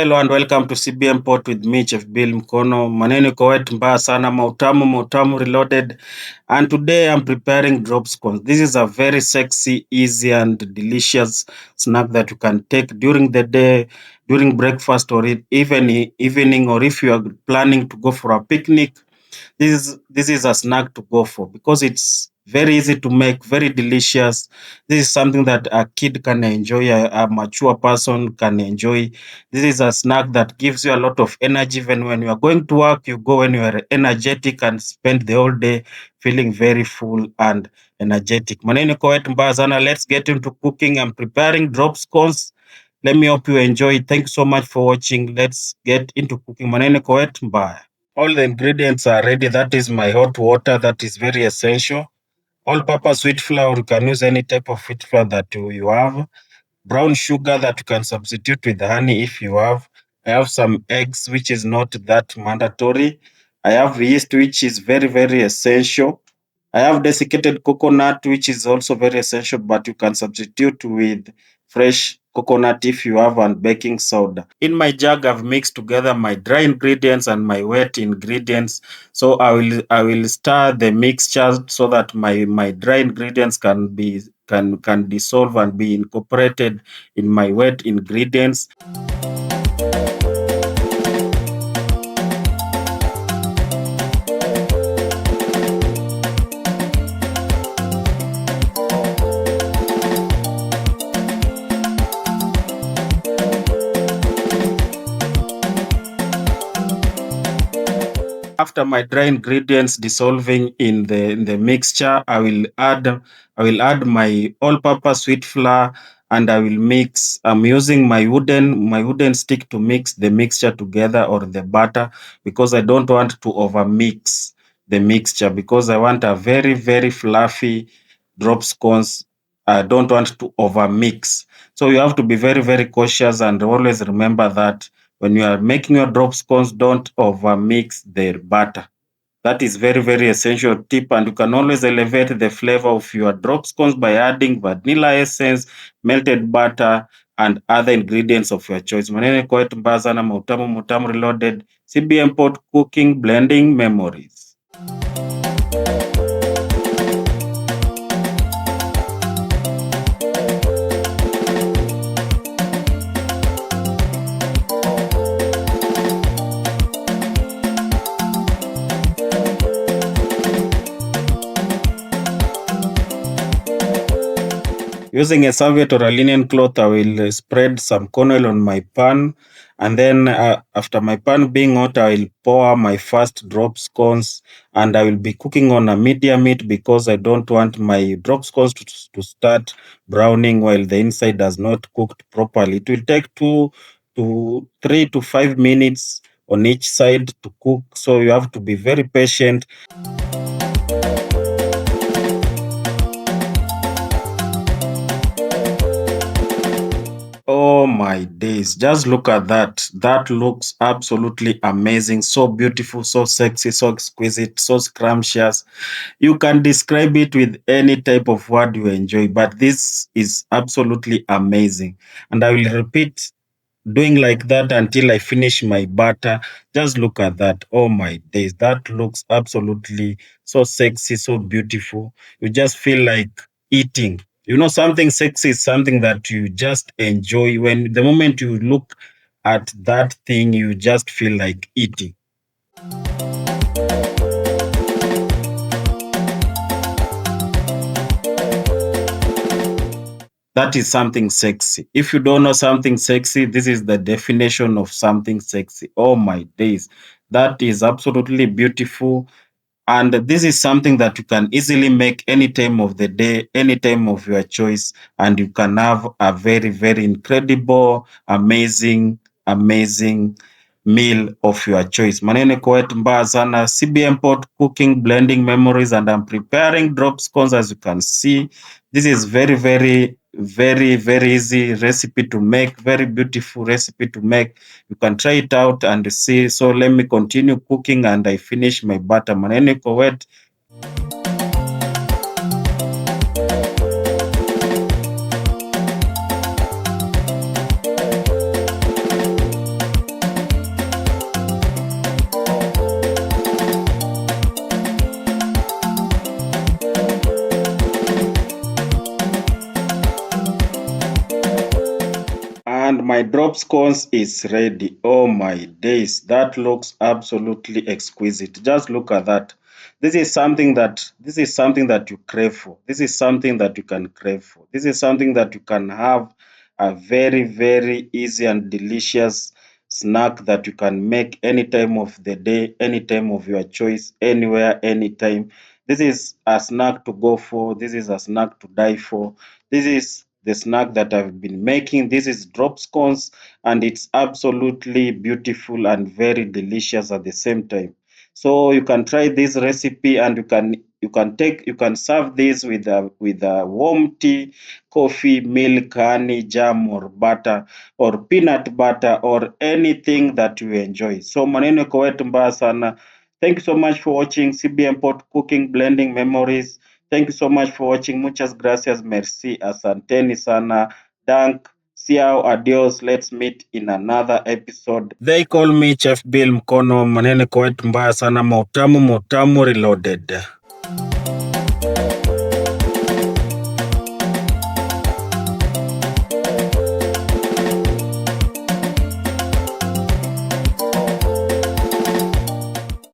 Hello and welcome to CBM-POT with me, Chef Bill Mkono. Maneno iko wet mbaya sana, mautamu reloaded. And today I'm preparing drop scones. This is a very sexy, easy and delicious snack that you can take during the day, during breakfast or even evening, or if you are planning to go for a picnic. This is a snack to go for because it's very easy to make, very delicious. This is something that a kid can enjoy, a mature person can enjoy. This is a snack that gives you a lot of energy. Even when you are going to work, you go when you are energetic and spend the whole day feeling very full and energetic. Maneno iko wetu mbaya sana. Let's get into cooking. I'm preparing drop scones. Let me hope you enjoy. Thank you so much for watching. Let's get into cooking. Maneno iko wetu mbaya. All the ingredients are ready. That is my hot water. That is very essential. All-purpose wheat flour. You can use any type of wheat flour that you have. Brown sugar that you can substitute with honey if you have. I have some eggs, which is not that mandatory. I have yeast, which is very, very essential. I have desiccated coconut, which is also very essential, but you can substitute with fresh coconut if you have, and baking soda. In my jug, I've mixed together my dry ingredients and my wet ingredients. So I will stir the mixture so that my dry ingredients can dissolve and be incorporated in my wet ingredients. After my dry ingredients dissolving in the mixture, I will add my all-purpose wheat flour and I will mix. I'm using my wooden stick to mix the mixture together, or the batter, because I don't want to over mix the mixture, because I want a very, very fluffy drop scones. I don't want to over mix. So you have to be very, very cautious, and always remember that when you are making your drop scones, don't over mix the batter. That is very, very essential tip, and you can always elevate the flavor of your drop scones by adding vanilla essence, melted butter, and other ingredients of your choice. Maneno iko wetu mbaya sana, mautamu reloaded. CBM-POT cooking blending memories. Using a serviette or a linen cloth, I will spread some corn oil on my pan, and then after my pan being hot, I will pour my first drop scones, and I will be cooking on a medium heat because I don't want my drop scones to start browning while the inside has not cooked properly. It will take 3 to 5 minutes on each side to cook, so you have to be very patient. Oh my days, just look at that. That looks absolutely amazing. So beautiful, so sexy, so exquisite, so scrumptious. You can describe it with any type of word you enjoy, but this is absolutely amazing. And I will repeat doing like that until I finish my batter. Just look at that. Oh my days, that looks absolutely so sexy, so beautiful. You just feel like eating. Something sexy is something that you just enjoy. When the moment you look at that thing, you just feel like eating. That is something sexy. If you don't know something sexy, this is the definition of something sexy. Oh my days. That is absolutely beautiful. And this is something that you can easily make any time of the day, any time of your choice. And you can have a very, very incredible, amazing meal of your choice. Maneno iko wetu mbaya sana. CBM-POT cooking blending memories, and I'm preparing drop scones. As you can see, this is very, very, very, very easy recipe to make, very beautiful recipe to make. You can try it out and see. So let me continue cooking and I finish my batter. Maneno iko wet. My drop scones is ready. Oh my days, that looks absolutely exquisite. Just look at that. This is something that you crave for. This is something that you can crave for. This is something that you can have a very, very easy and delicious snack that you can make any time of the day, any time of your choice, anywhere, anytime. This is a snack to go for. This is a snack to die for. This is the snack that I've been making. This is drop scones, and it's absolutely beautiful and very delicious at the same time. So you can try this recipe, and you can serve this with a warm tea, coffee, milk, honey, jam, or butter, or peanut butter, or anything that you enjoy. So maneno iko wetu mbaya sana. Thank you so much for watching CBM-POT Cooking Blending Memories. Thank you so much for watching. Muchas gracias, merci, asanteni sana, dank, ciao, adios. Let's meet in another episode. They call me Chef Bill Mkono. Maneno iko wetu mbaya sana, mautamu reloaded.